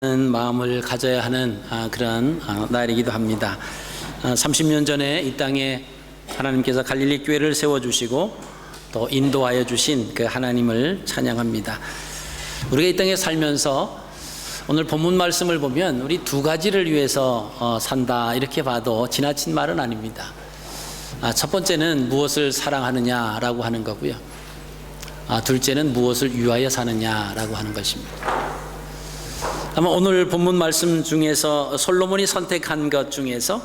마음을 가져야 하는 그런 날이기도 합니다. 30년 전에 이 땅에 하나님께서 갈릴리 교회를 세워주시고 또 인도하여 주신 그 하나님을 찬양합니다. 우리가 이 땅에 살면서 오늘 본문 말씀을 보면 우리 두 가지를 위해서 산다 이렇게 봐도 지나친 말은 아닙니다. 첫 번째는 무엇을 사랑하느냐라고 하는 거고요. 둘째는 무엇을 위하여 사느냐라고 하는 것입니다. 아마 오늘 본문 말씀 중에서 솔로몬이 선택한 것 중에서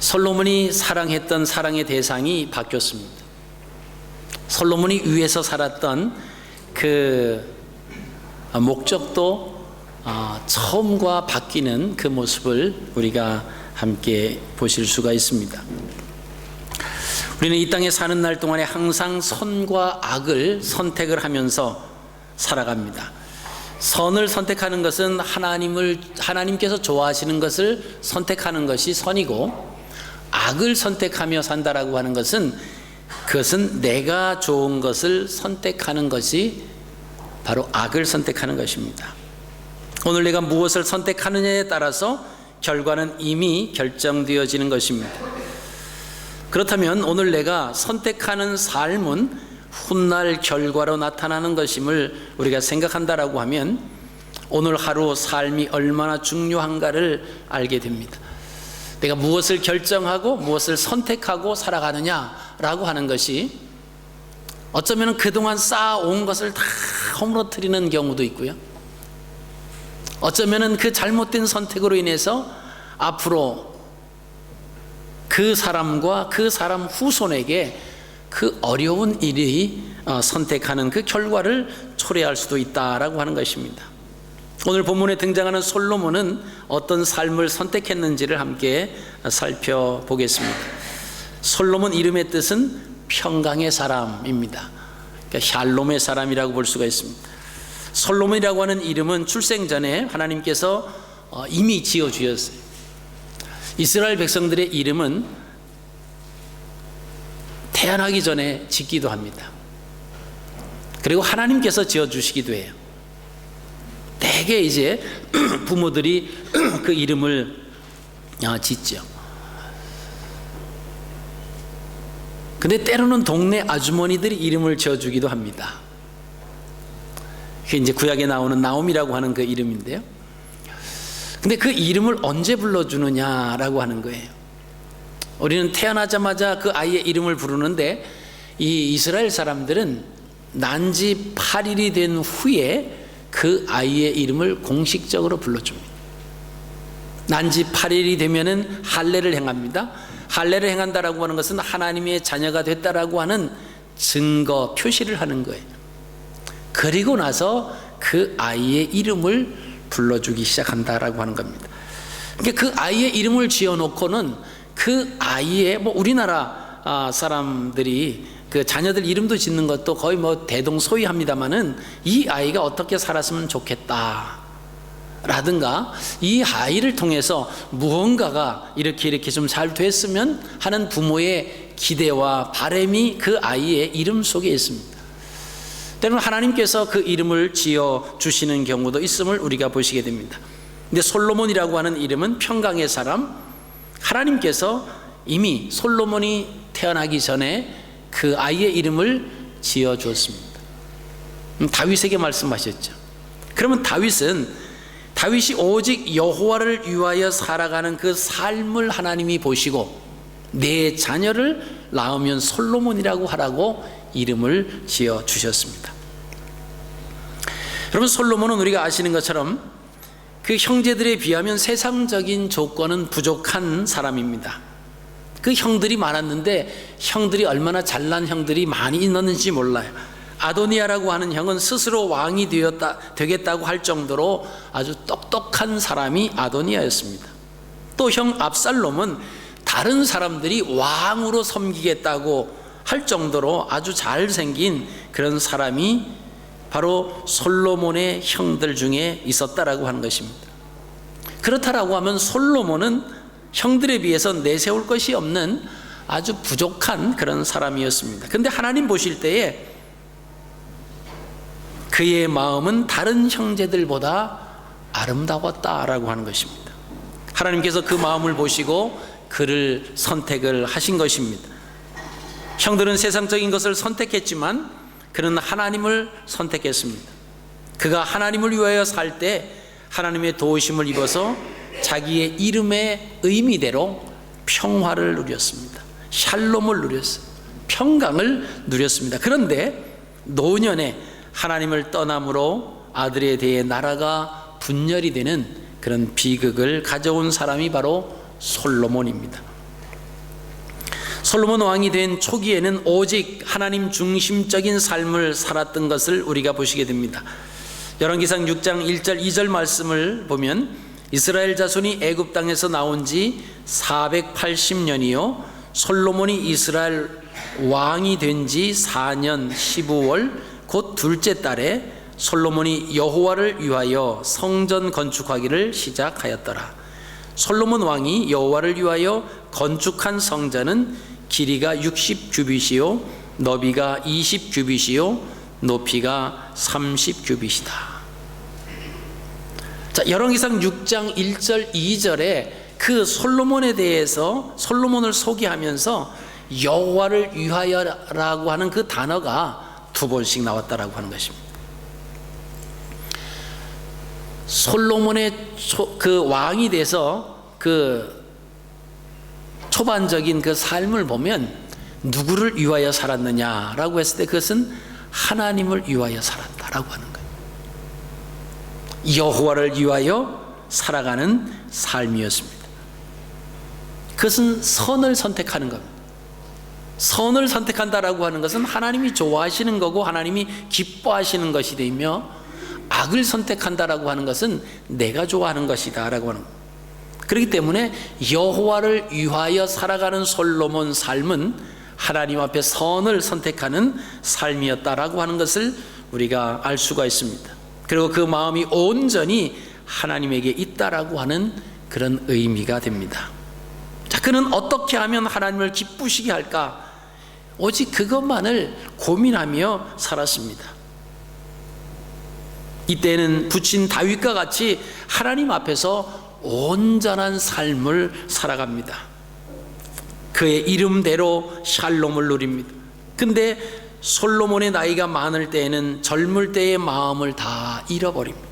솔로몬이 사랑했던 사랑의 대상이 바뀌었습니다. 솔로몬이 위에서 살았던 그 목적도 처음과 바뀌는 그 모습을 우리가 함께 보실 수가 있습니다. 우리는 이 땅에 사는 날 동안에 항상 선과 악을 선택을 하면서 살아갑니다. 선을 선택하는 것은 하나님께서 좋아하시는 것을 선택하는 것이 선이고, 악을 선택하며 산다라고 하는 것은 그것은 내가 좋은 것을 선택하는 것이 바로 악을 선택하는 것입니다. 오늘 내가 무엇을 선택하느냐에 따라서 결과는 이미 결정되어지는 것입니다. 그렇다면 오늘 내가 선택하는 삶은 훗날 결과로 나타나는 것임을 우리가 생각한다라고 하면 오늘 하루 삶이 얼마나 중요한가를 알게 됩니다. 내가 무엇을 결정하고 무엇을 선택하고 살아가느냐라고 하는 것이 어쩌면 그동안 쌓아온 것을 다 허물어뜨리는 경우도 있고요. 어쩌면 그 잘못된 선택으로 인해서 앞으로 그 사람과 그 사람 후손에게 그 어려운 일이 선택하는 그 결과를 초래할 수도 있다라고 하는 것입니다. 오늘 본문에 등장하는 솔로몬은 어떤 삶을 선택했는지를 함께 살펴보겠습니다. 솔로몬 이름의 뜻은 평강의 사람입니다. 그러니까 샬롬의 사람이라고 볼 수가 있습니다. 솔로몬이라고 하는 이름은 출생 전에 하나님께서 이미 지어주셨어요. 이스라엘 백성들의 이름은 태어나기 전에 짓기도 합니다. 그리고 하나님께서 지어주시기도 해요. 대개 이제 부모들이 그 이름을 짓죠. 근데 때로는 동네 아주머니들이 이름을 지어주기도 합니다. 그게 이제 구약에 나오는 나옴이라고 하는 그 이름인데요. 근데 그 이름을 언제 불러주느냐라고 하는 거예요. 우리는 태어나자마자 그 아이의 이름을 부르는데 이 이스라엘 사람들은 난지 8일이 된 후에 그 아이의 이름을 공식적으로 불러줍니다. 난지 8일이 되면은 할례를 행합니다. 할례를 행한다라고 하는 것은 하나님의 자녀가 됐다라고 하는 증거 표시를 하는 거예요. 그리고 나서 그 아이의 이름을 불러주기 시작한다라고 하는 겁니다. 그러니까 그 아이의 이름을 지어놓고는 그 아이의 우리나라 사람들이 그 자녀들 이름도 짓는 것도 거의 대동소이합니다만은 이 아이가 어떻게 살았으면 좋겠다 라든가 이 아이를 통해서 무언가가 이렇게 좀 잘 됐으면 하는 부모의 기대와 바람이 그 아이의 이름 속에 있습니다. 때로는 하나님께서 그 이름을 지어 주시는 경우도 있음을 우리가 보시게 됩니다. 근데 솔로몬이라고 하는 이름은 평강의 사람, 하나님께서 이미 솔로몬이 태어나기 전에 그 아이의 이름을 지어 주었습니다. 다윗에게 말씀하셨죠. 그러면 다윗이 오직 여호와를 위하여 살아가는 그 삶을 하나님이 보시고 내 자녀를 낳으면 솔로몬이라고 하라고 이름을 지어 주셨습니다. 여러분, 솔로몬은 우리가 아시는 것처럼 그 형제들에 비하면 세상적인 조건은 부족한 사람입니다. 그 형들이 많았는데 형들이 얼마나 잘난 형들이 많이 있었는지 몰라요. 아도니아라고 하는 형은 스스로 왕이 되겠다고 할 정도로 아주 똑똑한 사람이 아도니아였습니다. 또 형 압살롬은 다른 사람들이 왕으로 섬기겠다고 할 정도로 아주 잘생긴 그런 사람이 바로 솔로몬의 형들 중에 있었다라고 하는 것입니다. 그렇다라고 하면 솔로몬은 형들에 비해서 내세울 것이 없는 아주 부족한 그런 사람이었습니다. 그런데 하나님 보실 때에 그의 마음은 다른 형제들보다 아름다웠다라고 하는 것입니다. 하나님께서 그 마음을 보시고 그를 선택을 하신 것입니다. 형들은 세상적인 것을 선택했지만 그는 하나님을 선택했습니다. 그가 하나님을 위하여 살 때 하나님의 도우심을 입어서 자기의 이름의 의미대로 평화를 누렸습니다. 샬롬을 누렸어요. 평강을 누렸습니다. 그런데 노년에 하나님을 떠남으로 아들에 대해 나라가 분열이 되는 그런 비극을 가져온 사람이 바로 솔로몬입니다. 솔로몬 왕이 된 초기에는 오직 하나님 중심적인 삶을 살았던 것을 우리가 보시게 됩니다. 열왕기상 6장 1절 2절 말씀을 보면 이스라엘 자손이 애굽 땅에서 나온 지 480년이요 솔로몬이 이스라엘 왕이 된 지 4년 15월 곧 둘째 달에 솔로몬이 여호와를 위하여 성전 건축하기를 시작하였더라. 솔로몬 왕이 여호와를 위하여 건축한 성전은 길이가 60규빗이요 너비가 20규빗이요 높이가 30규빗이다. 자, 열왕기상 6장 1절 2절에 그 솔로몬에 대해서 솔로몬을 소개하면서 여호와를 위하여라고 하는 그 단어가 2번씩 나왔다라고 하는 것입니다. 솔로몬의 그 왕이 돼서 그 초반적인 그 삶을 보면 누구를 위하여 살았느냐라고 했을 때 그것은 하나님을 위하여 살았다라고 하는 거예요. 여호와를 위하여 살아가는 삶이었습니다. 그것은 선을 선택하는 겁니다. 선을 선택한다라고 하는 것은 하나님이 좋아하시는 거고 하나님이 기뻐하시는 것이 되며, 악을 선택한다라고 하는 것은 내가 좋아하는 것이다 라고 하는 겁니다. 그렇기 때문에 여호와를 위하여 살아가는 솔로몬 삶은 하나님 앞에 선을 선택하는 삶이었다라고 하는 것을 우리가 알 수가 있습니다. 그리고 그 마음이 온전히 하나님에게 있다라고 하는 그런 의미가 됩니다. 자, 그는 어떻게 하면 하나님을 기쁘시게 할까? 오직 그것만을 고민하며 살았습니다. 이때는 부친 다윗과 같이 하나님 앞에서 온전한 삶을 살아갑니다. 그의 이름대로 샬롬을 누립니다. 근데 솔로몬의 나이가 많을 때에는 젊을 때의 마음을 다 잃어버립니다.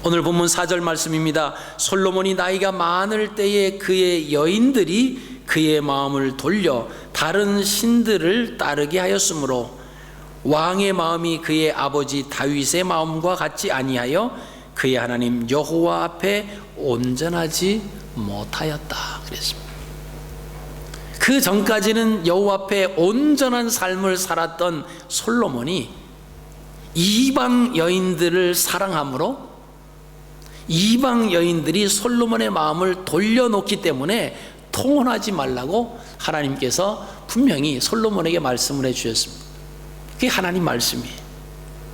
오늘 본문 4절 말씀입니다. 솔로몬이 나이가 많을 때에 그의 여인들이 그의 마음을 돌려 다른 신들을 따르게 하였으므로 왕의 마음이 그의 아버지 다윗의 마음과 같지 아니하여 그의 하나님 여호와 앞에 온전하지 못하였다 그랬습니다. 그 전까지는 여호와 앞에 온전한 삶을 살았던 솔로몬이 이방 여인들을 사랑함으로 이방 여인들이 솔로몬의 마음을 돌려놓기 때문에 통혼하지 말라고 하나님께서 분명히 솔로몬에게 말씀을 해주셨습니다. 그게 하나님 말씀이에요.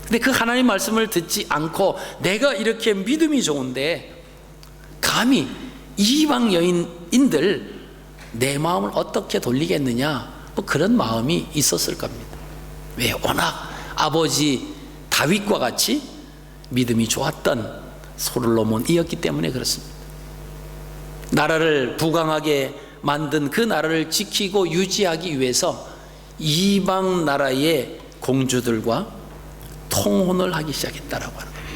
근데 그 하나님 말씀을 듣지 않고 내가 이렇게 믿음이 좋은데 감히 이방 여인들 내 마음을 어떻게 돌리겠느냐, 뭐 그런 마음이 있었을 겁니다. 왜? 워낙 아버지 다윗과 같이 믿음이 좋았던 솔로몬이었기 때문에 그렇습니다. 나라를 부강하게 만든 그 나라를 지키고 유지하기 위해서 이방 나라의 공주들과 통혼을 하기 시작했다라고 하는 거예요.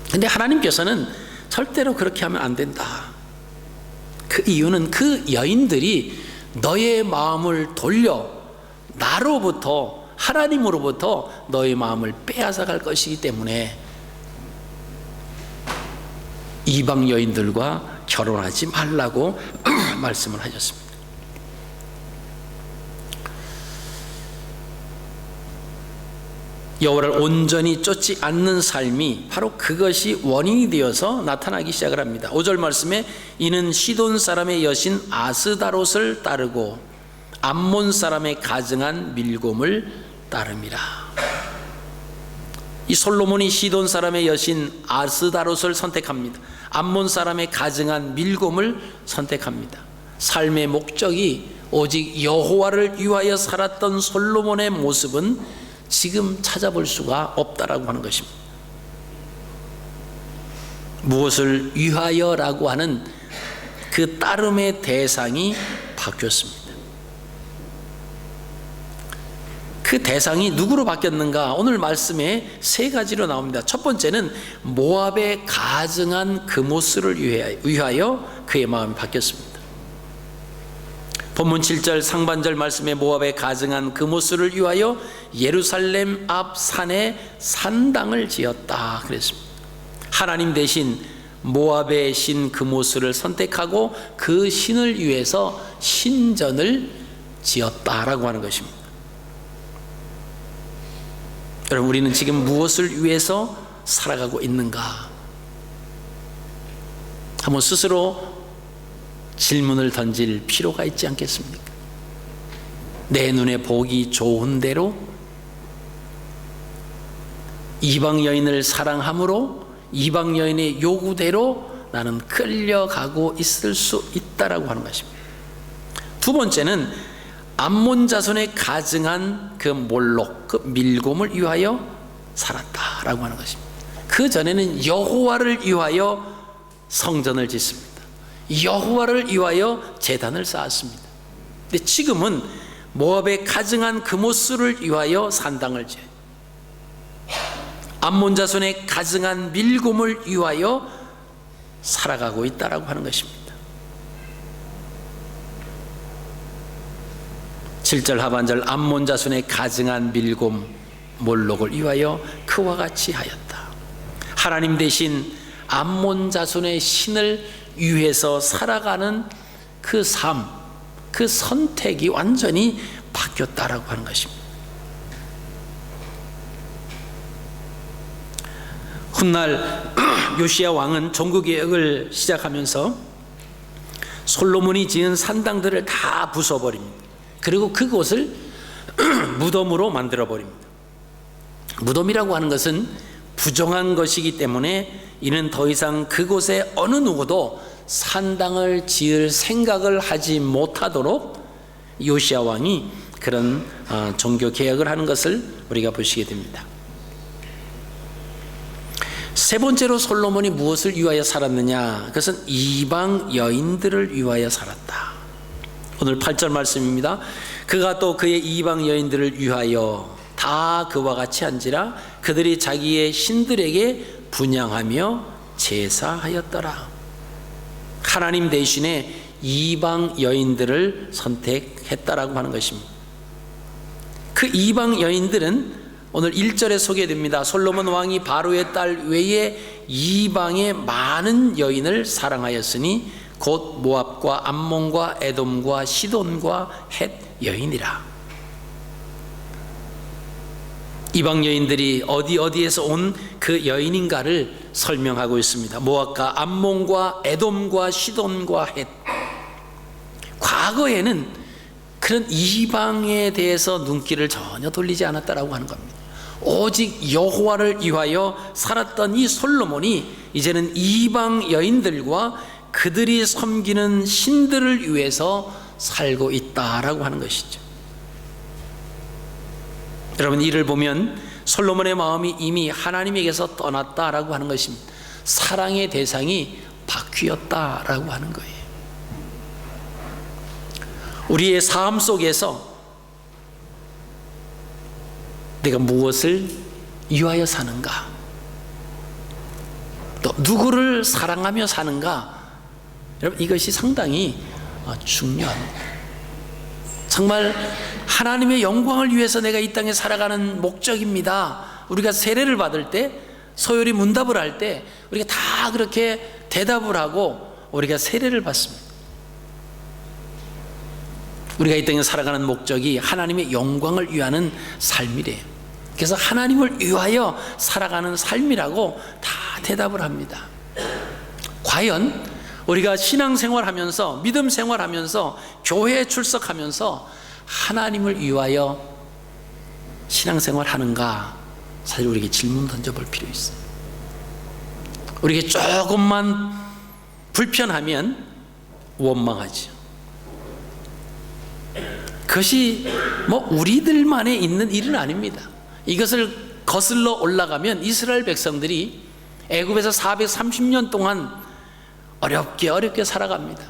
그런데 하나님께서는 절대로 그렇게 하면 안 된다. 그 이유는 그 여인들이 너의 마음을 돌려 나로부터, 하나님으로부터 너의 마음을 빼앗아갈 것이기 때문에 이방 여인들과 결혼하지 말라고 말씀을 하셨습니다. 여호와를 온전히 쫓지 않는 삶이 바로 그것이 원인이 되어서 나타나기 시작을 합니다. 5절 말씀에 이는 시돈 사람의 여신 아스다롯을 따르고 암몬 사람의 가증한 밀곰을 따름이라. 이 솔로몬이 시돈 사람의 여신 아스다롯을 선택합니다. 암몬 사람의 가증한 밀곰을 선택합니다. 삶의 목적이 오직 여호와를 위하여 살았던 솔로몬의 모습은 지금 찾아볼 수가 없다라고 하는 것입니다. 무엇을 위하여라고 하는 그 따름의 대상이 바뀌었습니다. 그 대상이 누구로 바뀌었는가? 오늘 말씀에 세 가지로 나옵니다. 첫 번째는 모압에 가증한 그모스를 위하여 그의 마음이 바뀌었습니다. 본문 7절 상반절 말씀에 모압에 가증한 그모스를 위하여 예루살렘 앞 산에 산당을 지었다 그랬습니다. 하나님 대신 모압의 신 그모스를 선택하고 그 신을 위해서 신전을 지었다라고 하는 것입니다. 여러분, 우리는 지금 무엇을 위해서 살아가고 있는가? 한번 스스로 질문을 던질 필요가 있지 않겠습니까? 내 눈에 보기 좋은 대로 이방 여인을 사랑함으로 이방 여인의 요구대로 나는 끌려가고 있을 수 있다라고 하는 것입니다. 두 번째는 암몬 자손에 가증한 그 몰록, 그 밀곰을 위하여 살았다라고 하는 것입니다. 그 전에는 여호와를 위하여 성전을 짓습니다. 여호와를 위하여 제단을 쌓았습니다. 근데 지금은 모압에 가증한 그모스를 위하여 산당을 지어요. 암몬 자손에 가증한 밀곰을 위하여 살아가고 있다라고 하는 것입니다. 7절 하반절 암몬 자손에 가증한 밀곰 몰록을 위하여 그와 같이 하였다. 하나님 대신 암몬 자손의 신을 위해서 살아가는 그 삶, 그 선택이 완전히 바뀌었다라고 하는 것입니다. 훗날 요시야 왕은 종교개혁을 시작하면서 솔로몬이 지은 산당들을 다 부숴버립니다. 그리고 그곳을 무덤으로 만들어버립니다. 무덤이라고 하는 것은 부정한 것이기 때문에 이는 더 이상 그곳에 어느 누구도 산당을 지을 생각을 하지 못하도록 요시야 왕이 그런 종교개혁을 하는 것을 우리가 보시게 됩니다. 세 번째로 솔로몬이 무엇을 위하여 살았느냐? 그것은 이방 여인들을 위하여 살았다. 오늘 8절 말씀입니다. 그가 또 그의 이방 여인들을 위하여 다 그와 같이 한지라 그들이 자기의 신들에게 분향하며 제사하였더라. 하나님 대신에 이방 여인들을 선택했다라고 하는 것입니다. 그 이방 여인들은 오늘 1절에 소개됩니다. 솔로몬 왕이 바로의 딸 외에 이방의 많은 여인을 사랑하였으니 곧 모압과 암몬과 에돔과 시돈과 헷 여인이라. 이방 여인들이 어디에서 온 그 여인인가를 설명하고 있습니다. 모압과 암몬과 에돔과 시돈과 헷. 과거에는 그런 이방에 대해서 눈길을 전혀 돌리지 않았다라고 하는 겁니다. 오직 여호와를 위하여 살았던 이 솔로몬이 이제는 이방 여인들과 그들이 섬기는 신들을 위해서 살고 있다라고 하는 것이죠. 여러분, 이를 보면 솔로몬의 마음이 이미 하나님에게서 떠났다라고 하는 것입니다. 사랑의 대상이 바뀌었다라고 하는 거예요. 우리의 삶 속에서 내가 무엇을 위하여 사는가, 또 누구를 사랑하며 사는가, 여러분 이것이 상당히 중요합니다. 정말 하나님의 영광을 위해서 내가 이 땅에 살아가는 목적입니다. 우리가 세례를 받을 때, 소요리 문답을 할 때 우리가 다 그렇게 대답을 하고 우리가 세례를 받습니다. 우리가 이 땅에 살아가는 목적이 하나님의 영광을 위하는 삶이래요. 그래서 하나님을 위하여 살아가는 삶이라고 다 대답을 합니다. 과연 우리가 신앙생활하면서, 믿음 생활하면서, 교회에 출석하면서 하나님을 위하여 신앙생활하는가? 사실 우리에게 질문 던져볼 필요 있어요. 우리에게 조금만 불편하면 원망하죠. 그것이 우리들만에 있는 일은 아닙니다. 이것을 거슬러 올라가면 이스라엘 백성들이 애굽에서 430년 동안 어렵게 살아갑니다.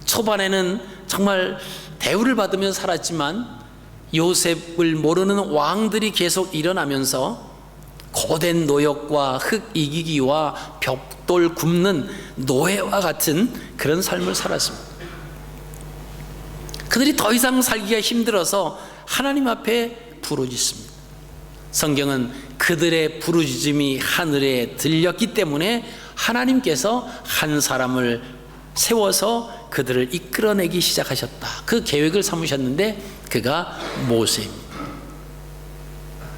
초반에는 정말 대우를 받으며 살았지만 요셉을 모르는 왕들이 계속 일어나면서 고된 노역과 흙 이기기와 벽돌 굽는 노예와 같은 그런 삶을 살았습니다. 그들이 더 이상 살기가 힘들어서 하나님 앞에 부르짖습니다. 성경은 그들의 부르짖음이 하늘에 들렸기 때문에 하나님께서 한 사람을 세워서 그들을 이끌어내기 시작하셨다. 그 계획을 삼으셨는데 그가 모세입니다.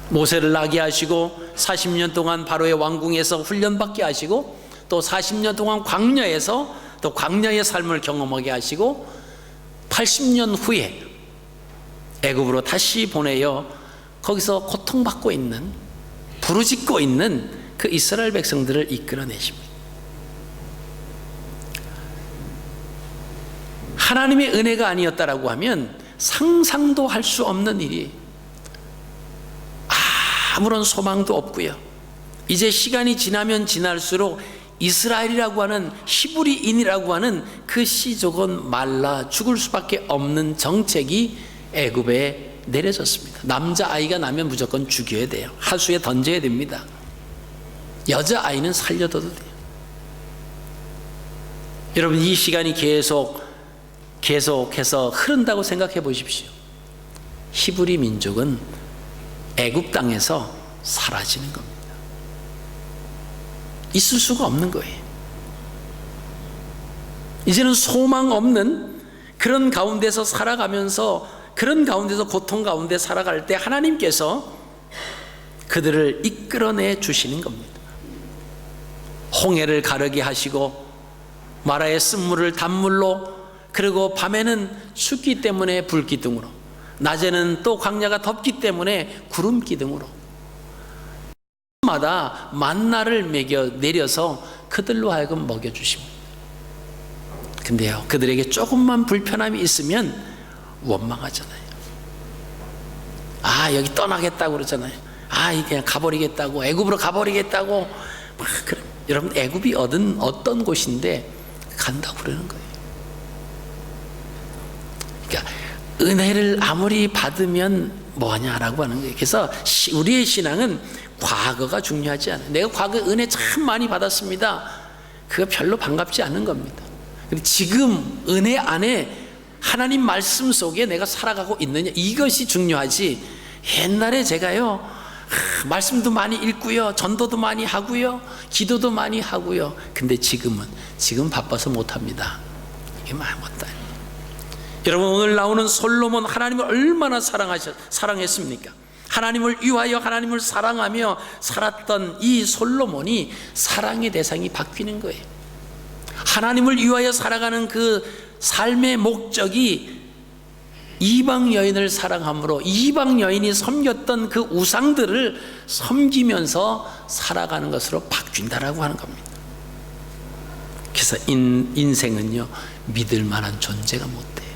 모세를 나게 하시고 40년 동안 바로의 왕궁에서 훈련받게 하시고 또 40년 동안 광야에서 또 광야의 삶을 경험하게 하시고 80년 후에 애굽으로 다시 보내어 거기서 고통받고 있는, 부르짖고 있는 그 이스라엘 백성들을 이끌어내십니다. 하나님의 은혜가 아니었다라고 하면 상상도 할 수 없는 일이, 아무런 소망도 없고요. 이제 시간이 지나면 지날수록 이스라엘이라고 하는, 히브리인이라고 하는 그 씨족은 말라 죽을 수밖에 없는 정책이 애굽에 내려졌습니다. 남자아이가 나면 무조건 죽여야 돼요. 하수에 던져야 됩니다. 여자아이는 살려둬도 돼요. 여러분, 이 시간이 계속해서 흐른다고 생각해 보십시오. 히브리 민족은 애굽 땅에서 사라지는 겁니다. 있을 수가 없는 거예요. 이제는 소망 없는 그런 가운데서 살아가면서, 그런 가운데서 고통 가운데 살아갈 때 하나님께서 그들을 이끌어내 주시는 겁니다. 홍해를 가르게 하시고 마라의 쓴물을 단물로, 그리고 밤에는 춥기 때문에 불기둥으로, 낮에는 또 광야가 덥기 때문에 구름기둥으로 마다 만나를 매겨 내려서 그들로 하여금 먹여주십니다. 근데요, 그들에게 조금만 불편함이 있으면 원망하잖아요. 여기 떠나겠다고 그러잖아요. 그냥 가버리겠다고, 애굽으로 가버리겠다고. 그럼 여러분, 애굽이 어떤 곳인데 간다고 그러는 거예요. 그러니까 은혜를 아무리 받으면 뭐하냐라고 하는 거예요. 그래서 우리의 신앙은 과거가 중요하지 않아요. 내가 과거에 은혜 참 많이 받았습니다. 그거 별로 반갑지 않은 겁니다. 지금 은혜 안에 하나님 말씀 속에 내가 살아가고 있느냐, 이것이 중요하지. 옛날에 제가요, 말씀도 많이 읽고요, 전도도 많이 하고요, 기도도 많이 하고요. 근데 지금 바빠서 못합니다. 이게 못다. 여러분, 오늘 나오는 솔로몬, 하나님을 얼마나 사랑했습니까? 하나님을 위하여 하나님을 사랑하며 살았던 이 솔로몬이 사랑의 대상이 바뀌는 거예요. 하나님을 위하여 살아가는 그 삶의 목적이 이방 여인을 사랑함으로 이방 여인이 섬겼던 그 우상들을 섬기면서 살아가는 것으로 바뀐다라고 하는 겁니다. 그래서 인생은요, 믿을 만한 존재가 못 돼요.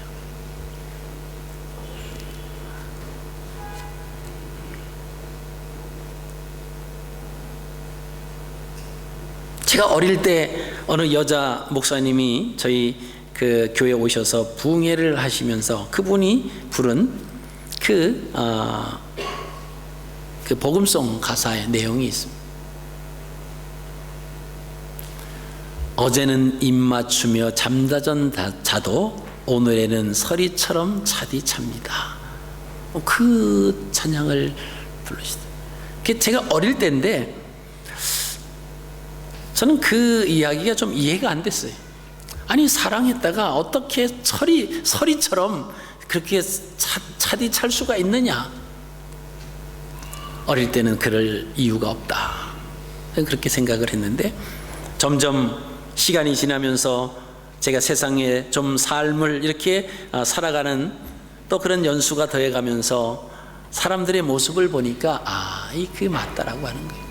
제가 어릴 때 어느 여자 목사님이 저희 그 교회에 오셔서 부흥회를 하시면서 그분이 부른 그 복음송 가사의 내용이 있습니다. 어제는 입 맞추며 잠자던 자도 오늘에는 서리처럼 차디찹니다. 그 찬양을 부르시더라고요. 제가 어릴 때인데 저는 그 이야기가 좀 이해가 안 됐어요. 아니, 사랑했다가 어떻게 서리처럼 그렇게 차디찰 수가 있느냐. 어릴 때는 그럴 이유가 없다, 그렇게 생각을 했는데, 점점 시간이 지나면서 제가 세상에 좀 삶을 이렇게 살아가는 또 그런 연수가 더해가면서 사람들의 모습을 보니까 그게 맞다라고 하는 거예요.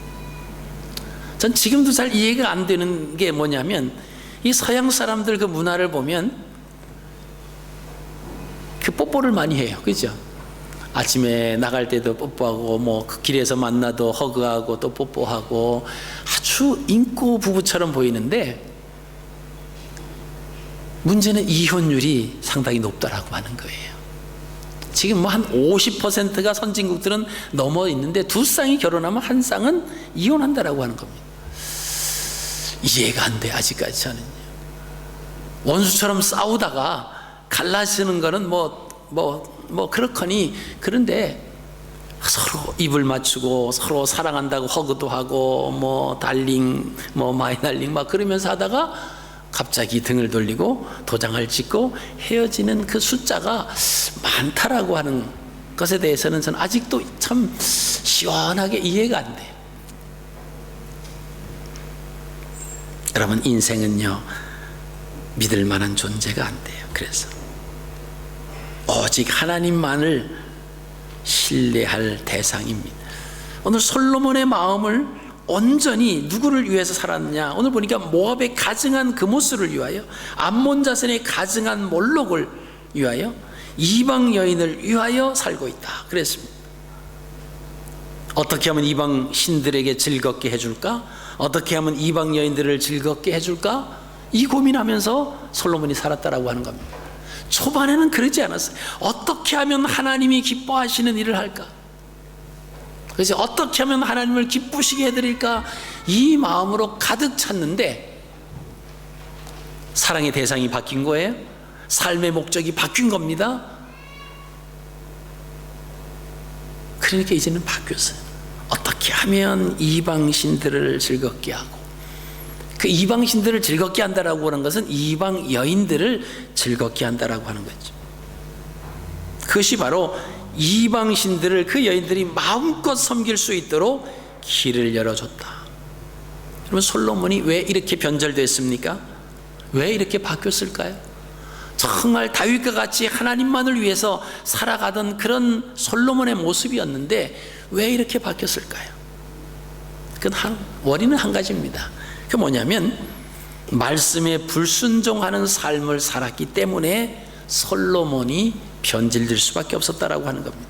전 지금도 잘 이해가 안 되는 게 뭐냐면, 이 서양 사람들 그 문화를 보면 그 뽀뽀를 많이 해요. 그죠? 아침에 나갈 때도 뽀뽀하고 뭐 그 길에서 만나도 허그하고 또 뽀뽀하고 아주 인고 부부처럼 보이는데 문제는 이혼율이 상당히 높다라고 하는 거예요. 지금 뭐 한 50%가 선진국들은 넘어 있는데 두 쌍이 결혼하면 한 쌍은 이혼한다라고 하는 겁니다. 이해가 안 돼, 아직까지 저는요. 원수처럼 싸우다가 갈라지는 거는 그렇거니, 그런데 서로 입을 맞추고 서로 사랑한다고 허그도 하고 뭐 달링 뭐 마이 달링 막 그러면서 하다가 갑자기 등을 돌리고 도장을 찍고 헤어지는 그 숫자가 많다라고 하는 것에 대해서는 저는 아직도 참 시원하게 이해가 안 돼요. 여러분, 인생은요 믿을 만한 존재가 안 돼요. 그래서 오직 하나님만을 신뢰할 대상입니다. 오늘 솔로몬의 마음을 온전히 누구를 위해서 살았느냐? 오늘 보니까 모압의 가증한 그모스를 위하여, 암몬 자손의 가증한 몰록을 위하여, 이방 여인을 위하여 살고 있다 그랬습니다. 어떻게 하면 이방 신들에게 즐겁게 해줄까? 어떻게 하면 이방 여인들을 즐겁게 해줄까? 이 고민하면서 솔로몬이 살았다라고 하는 겁니다. 초반에는 그러지 않았어요. 어떻게 하면 하나님이 기뻐하시는 일을 할까? 그래서 어떻게 하면 하나님을 기쁘시게 해드릴까? 이 마음으로 가득 찼는데 사랑의 대상이 바뀐 거예요. 삶의 목적이 바뀐 겁니다. 그러니까 이제는 바뀌었어요. 어떻게 하면 이방신들을 즐겁게 하고, 그 이방신들을 즐겁게 한다라고 하는 것은 이방 여인들을 즐겁게 한다라고 하는 거죠. 그것이 바로 이방신들을 그 여인들이 마음껏 섬길 수 있도록 길을 열어줬다. 여러분, 솔로몬이 왜 이렇게 변절됐습니까? 왜 이렇게 바뀌었을까요? 정말 다윗과 같이 하나님만을 위해서 살아가던 그런 솔로몬의 모습이었는데 왜 이렇게 바뀌었을까요? 원인은 한 가지입니다. 그게 뭐냐면 말씀에 불순종하는 삶을 살았기 때문에 솔로몬이 변질될 수밖에 없었다라고 하는 겁니다.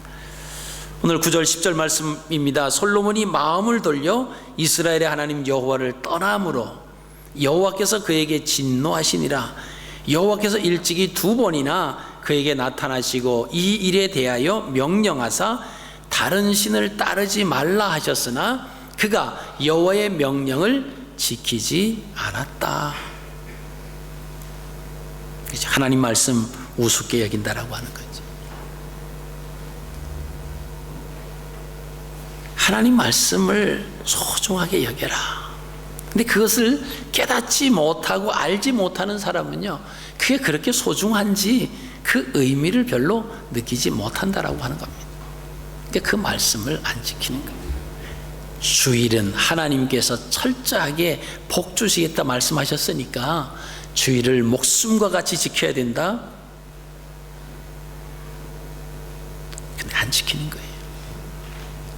오늘 9절 10절 말씀입니다. 솔로몬이 마음을 돌려 이스라엘의 하나님 여호와를 떠남으로 여호와께서 그에게 진노하시니라. 여호와께서 일찍이 2번이나 그에게 나타나시고 이 일에 대하여 명령하사 다른 신을 따르지 말라 하셨으나 그가 여호와의 명령을 지키지 않았다. 하나님 말씀 우습게 여긴다라고 하는 거죠. 하나님 말씀을 소중하게 여겨라. 근데 그것을 깨닫지 못하고 알지 못하는 사람은요, 그게 그렇게 소중한지 그 의미를 별로 느끼지 못한다라고 하는 겁니다. 그러니까 그 말씀을 안 지키는 거예요. 주일은 하나님께서 철저하게 복 주시겠다 말씀하셨으니까 주일을 목숨과 같이 지켜야 된다. 근데 안 지키는 거예요.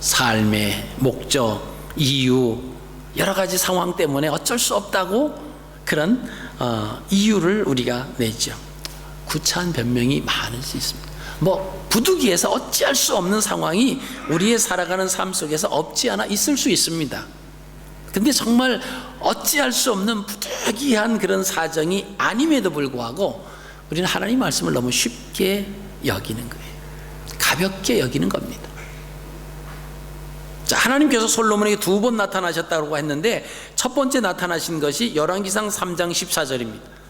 삶의 목적, 이유, 여러 가지 상황 때문에 어쩔 수 없다고 그런 이유를 우리가 내죠. 구차한 변명이 많을 수 있습니다. 부득이해서 어찌할 수 없는 상황이 우리의 살아가는 삶 속에서 없지 않아 있을 수 있습니다. 근데 정말 어찌할 수 없는 부득이한 그런 사정이 아님에도 불구하고 우리는 하나님 말씀을 너무 쉽게 여기는 거예요. 가볍게 여기는 겁니다. 자, 하나님께서 솔로몬에게 2번 나타나셨다고 했는데 첫 번째 나타나신 것이 열왕기상 3장 14절입니다.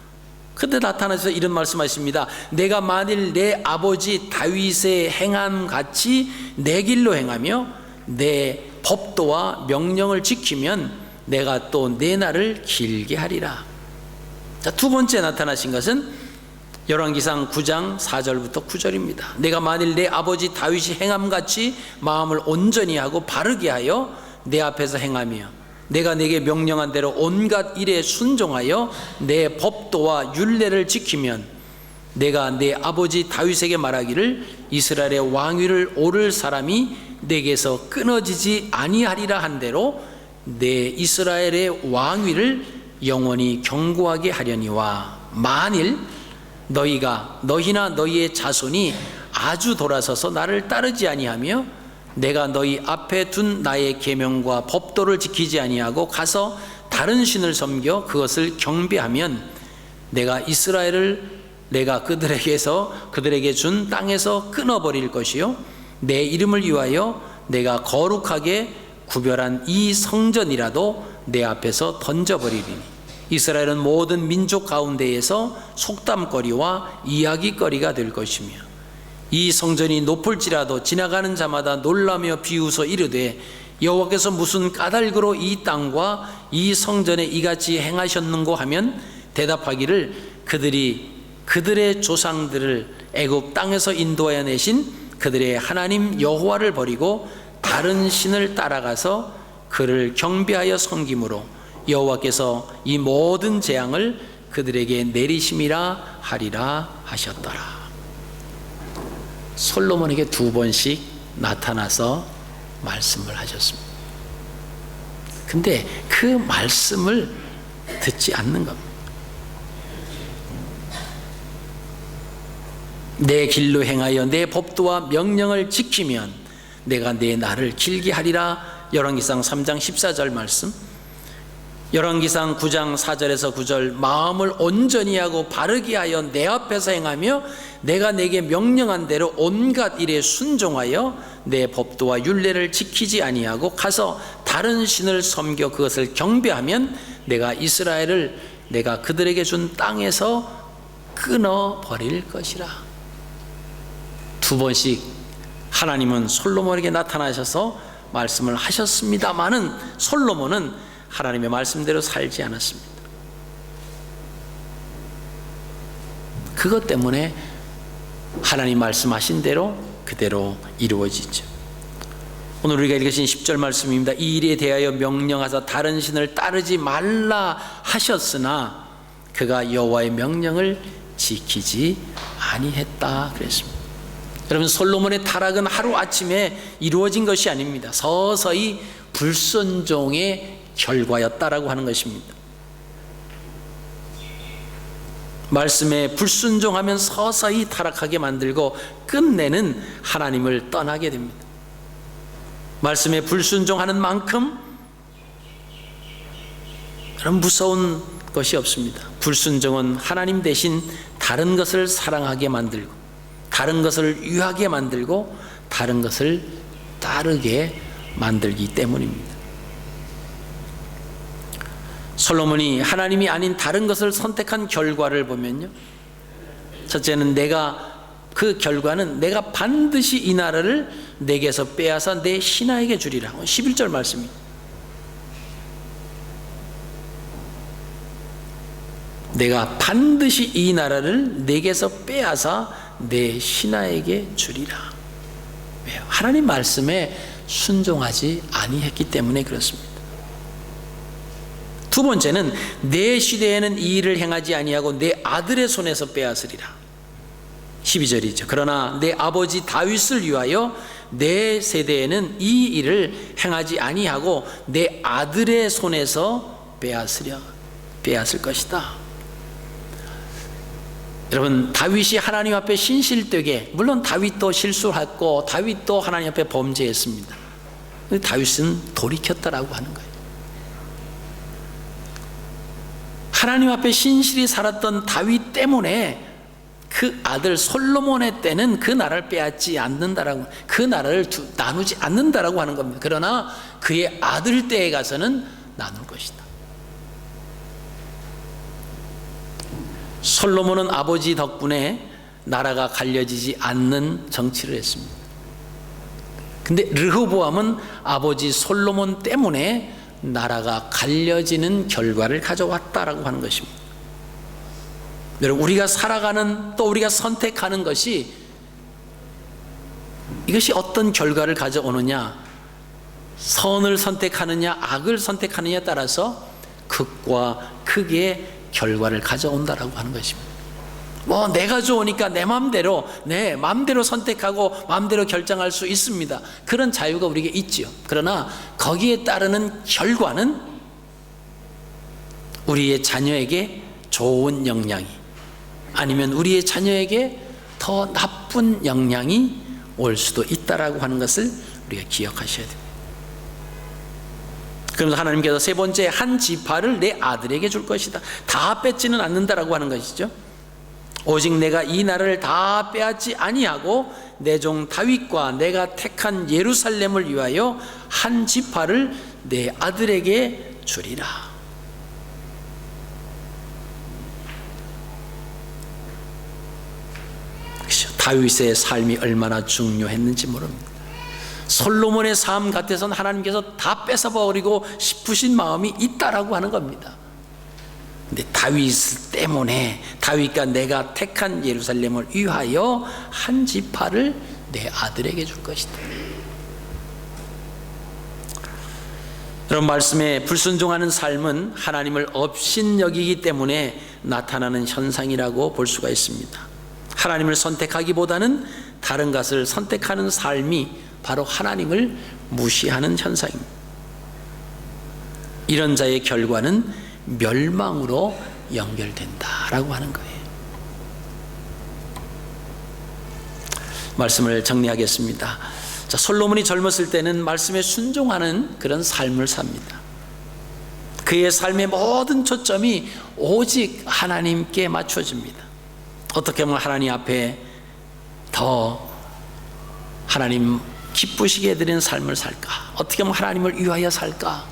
그때 나타나셔서 이런 말씀하십니다. 내가 만일 내 아버지 다윗의 행함 같이 내 길로 행하며 내 법도와 명령을 지키면 내가 또 내 날을 길게 하리라. 자, 두 번째 나타나신 것은 열왕기상 9장 4절부터 9절입니다. 내가 만일 내 아버지 다윗이 행함 같이 마음을 온전히 하고 바르게 하여 내 앞에서 행하며 내가 내게 명령한 대로 온갖 일에 순종하여 내 법도와 율례를 지키면 내가 내 아버지 다윗에게 말하기를 이스라엘의 왕위를 오를 사람이 내게서 끊어지지 아니하리라 한 대로 내 이스라엘의 왕위를 영원히 견고하게 하려니와 만일 너희나 너희의 자손이 아주 돌아서서 나를 따르지 아니하며 내가 너희 앞에 둔 나의 계명과 법도를 지키지 아니하고 가서 다른 신을 섬겨 그것을 경배하면 내가 이스라엘을 내가 그들에게 준 땅에서 끊어버릴 것이요 내 이름을 위하여 내가 거룩하게 구별한 이 성전이라도 내 앞에서 던져버리리니 이스라엘은 모든 민족 가운데에서 속담거리와 이야기거리가 될 것이며 이 성전이 높을지라도 지나가는 자마다 놀라며 비웃어 이르되 여호와께서 무슨 까닭으로 이 땅과 이 성전에 이같이 행하셨는고 하면 대답하기를 그들이 그들의 조상들을 애굽 땅에서 인도하여 내신 그들의 하나님 여호와를 버리고 다른 신을 따라가서 그를 경배하여 섬김으로 여호와께서 이 모든 재앙을 그들에게 내리심이라 하리라 하셨더라. 솔로몬에게 2번씩 나타나서 말씀을 하셨습니다. 근데 그 말씀을 듣지 않는 겁니다. 내 길로 행하여 내 법도와 명령을 지키면 내가 내 날을 길게 하리라. 열왕기상 3장 14절 말씀, 열왕기상 9장 4절에서 9절 마음을 온전히 하고 바르게 하여 내 앞에서 행하며 내가 내게 명령한 대로 온갖 일에 순종하여 내 법도와 율례를 지키지 아니하고 가서 다른 신을 섬겨 그것을 경배하면 내가 이스라엘을 내가 그들에게 준 땅에서 끊어버릴 것이라. 2번씩 하나님은 솔로몬에게 나타나셔서 말씀을 하셨습니다마는 솔로몬은 하나님의 말씀대로 살지 않았습니다. 그것 때문에 하나님 말씀하신 대로 그대로 이루어지죠. 오늘 우리가 읽으신 10절 말씀입니다. 이 일에 대하여 명령하사 다른 신을 따르지 말라 하셨으나 그가 여호와의 명령을 지키지 아니했다 그랬습니다. 여러분, 솔로몬의 타락은 하루아침에 이루어진 것이 아닙니다. 서서히 불순종의 결과였다라고 하는 것입니다. 말씀에 불순종하면 서서히 타락하게 만들고 끝내는 하나님을 떠나게 됩니다. 말씀에 불순종하는 만큼 그런 무서운 것이 없습니다. 불순종은 하나님 대신 다른 것을 사랑하게 만들고 다른 것을 유하게 만들고 다른 것을 따르게 만들기 때문입니다. 솔로몬이 하나님이 아닌 다른 것을 선택한 결과를 보면요, 첫째는 그 결과는 내가 반드시 이 나라를 내게서 빼앗아 내 신하에게 주리라. 11절 말씀입니다. 내가 반드시 이 나라를 내게서 빼앗아 내 신하에게 주리라. 왜요? 하나님 말씀에 순종하지 아니했기 때문에 그렇습니다. 2번째는 내 시대에는 이 일을 행하지 아니하고 내 아들의 손에서 빼앗으리라. 12절이죠. 그러나 내 아버지 다윗을 위하여 내 세대에는 이 일을 행하지 아니하고 내 아들의 손에서 빼앗을 것이다. 여러분, 다윗이 하나님 앞에 신실되게, 물론 다윗도 실수했고 다윗도 하나님 앞에 범죄했습니다. 근데 다윗은 돌이켰다라고 하는 거예요. 하나님 앞에 신실히 살았던 다윗 때문에 그 아들 솔로몬의 때는 그 나라를 빼앗지 않는다라고, 그 나라를 나누지 않는다라고 하는 겁니다. 그러나 그의 아들 때에 가서는 나눌 것이다. 솔로몬은 아버지 덕분에 나라가 갈려지지 않는 정치를 했습니다. 근데 르호보암은 아버지 솔로몬 때문에 나라가 갈려지는 결과를 가져왔다라고 하는 것입니다. 여러분, 우리가 살아가는, 또 우리가 선택하는 것이, 이것이 어떤 결과를 가져오느냐, 선을 선택하느냐 악을 선택하느냐에 따라서 극과 극의 결과를 가져온다라고 하는 것입니다. 내가 좋으니까 내 마음대로 선택하고 마음대로 결정할 수 있습니다. 그런 자유가 우리에게 있지요. 그러나 거기에 따르는 결과는 우리의 자녀에게 좋은 영향이, 아니면 우리의 자녀에게 더 나쁜 영향이 올 수도 있다라고 하는 것을 우리가 기억하셔야 됩니다. 그러면서 하나님께서 세 번째, 한 지파를 내 아들에게 줄 것이다. 다 뺏지는 않는다라고 하는 것이죠. 오직 내가 이 나라를 다 빼앗지 아니하고 내 종 다윗과 내가 택한 예루살렘을 위하여 한 지파를 내 아들에게 주리라. 다윗의 삶이 얼마나 중요했는지 모릅니다. 솔로몬의 삶 같아서는 하나님께서 다 뺏어버리고 싶으신 마음이 있다라고 하는 겁니다. 근데 다윗 때문에 다윗과 내가 택한 예루살렘을 위하여 한 지파를 내 아들에게 줄 것이다. 여러분, 말씀에 불순종하는 삶은 하나님을 업신여기기 때문에 나타나는 현상이라고 볼 수가 있습니다. 하나님을 선택하기보다는 다른 것을 선택하는 삶이 바로 하나님을 무시하는 현상입니다. 이런 자의 결과는 멸망으로 연결된다라고 하는 거예요. 말씀을 정리하겠습니다. 자, 솔로몬이 젊었을 때는 말씀에 순종하는 그런 삶을 삽니다. 그의 삶의 모든 초점이 오직 하나님께 맞춰집니다. 어떻게 하면 하나님 앞에 더 하나님 기쁘시게 해드리는 삶을 살까? 어떻게 하면 하나님을 위하여 살까?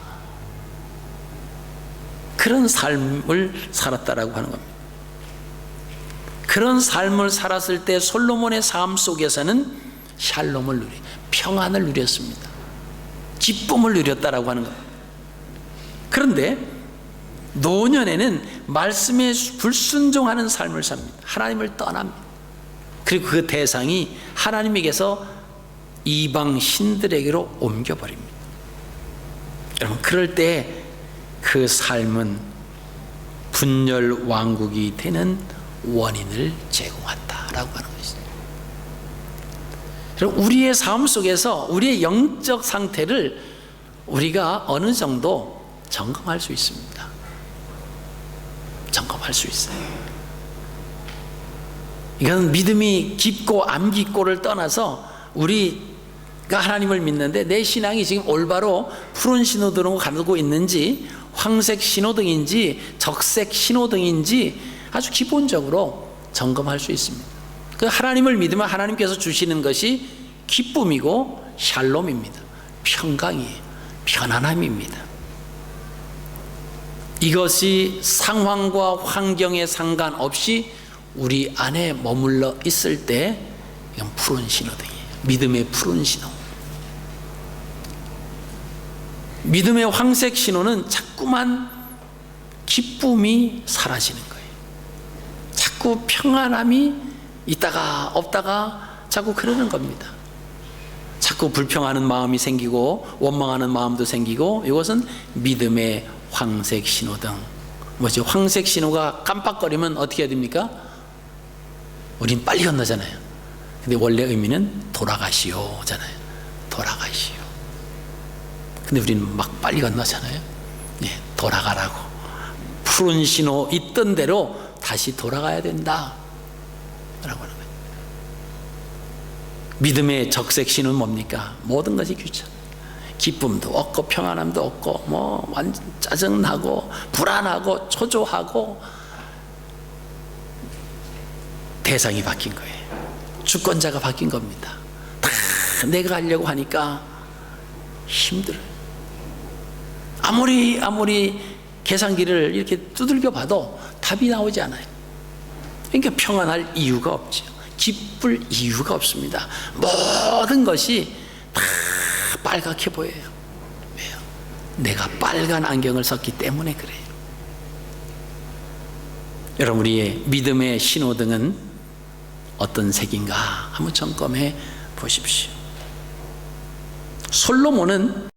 그런 삶을 살았다라고 하는 겁니다. 그런 삶을 살았을 때 솔로몬의 삶 속에서는 샬롬을 평안을 누렸습니다. 기쁨을 누렸다라고 하는 겁니다. 그런데 노년에는 말씀에 불순종하는 삶을 삽니다. 하나님을 떠납니다. 그리고 그 대상이 하나님에게서 이방 신들에게로 옮겨버립니다. 여러분, 그럴 때 그 삶은 분열 왕국이 되는 원인을 제공한다라고 하는 것이죠. 여러분, 우리의 삶 속에서 우리의 영적 상태를 우리가 어느 정도 점검할 수 있습니다. 점검할 수 있어요. 이건 믿음이 깊고 안 깊고를 떠나서 우리가 하나님을 믿는데 내 신앙이 지금 올바로 푸른 신호등으로 가고 있는지, 황색 신호등인지 적색 신호등인지 아주 기본적으로 점검할 수 있습니다. 그 하나님을 믿으면 하나님께서 주시는 것이 기쁨이고 샬롬입니다. 평강이에요. 편안함입니다. 이것이 상황과 환경에 상관없이 우리 안에 머물러 있을 때 이건 푸른 신호등이에요. 믿음의 푸른 신호. 믿음의 황색 신호는 자꾸만 기쁨이 사라지는 거예요. 자꾸 평안함이 있다가 없다가 자꾸 그러는 겁니다. 자꾸 불평하는 마음이 생기고 원망하는 마음도 생기고, 이것은 믿음의 황색 신호등. 뭐지? 황색 신호가 깜빡거리면 어떻게 해야 됩니까? 우린 빨리 건너잖아요. 근데 원래 의미는 돌아가시오잖아요. 돌아가시오. 근데 우리는 막 빨리 건너잖아요. 네, 돌아가라고. 푸른 신호 있던 대로 다시 돌아가야 된다 라고 하는 거예요. 믿음의 적색 신호는 뭡니까? 모든 것이 귀찮아. 기쁨도 없고 평안함도 없고 뭐 완전 짜증나고 불안하고 초조하고. 대상이 바뀐 거예요. 주권자가 바뀐 겁니다. 다 내가 하려고 하니까 힘들어요. 아무리 계산기를 이렇게 두들겨 봐도 답이 나오지 않아요. 그러니까 평안할 이유가 없죠. 기쁠 이유가 없습니다. 모든 것이 다 빨갛게 보여요. 왜요? 내가 빨간 안경을 썼기 때문에 그래요. 여러분, 우리의 믿음의 신호등은 어떤 색인가 한번 점검해 보십시오. 솔로몬은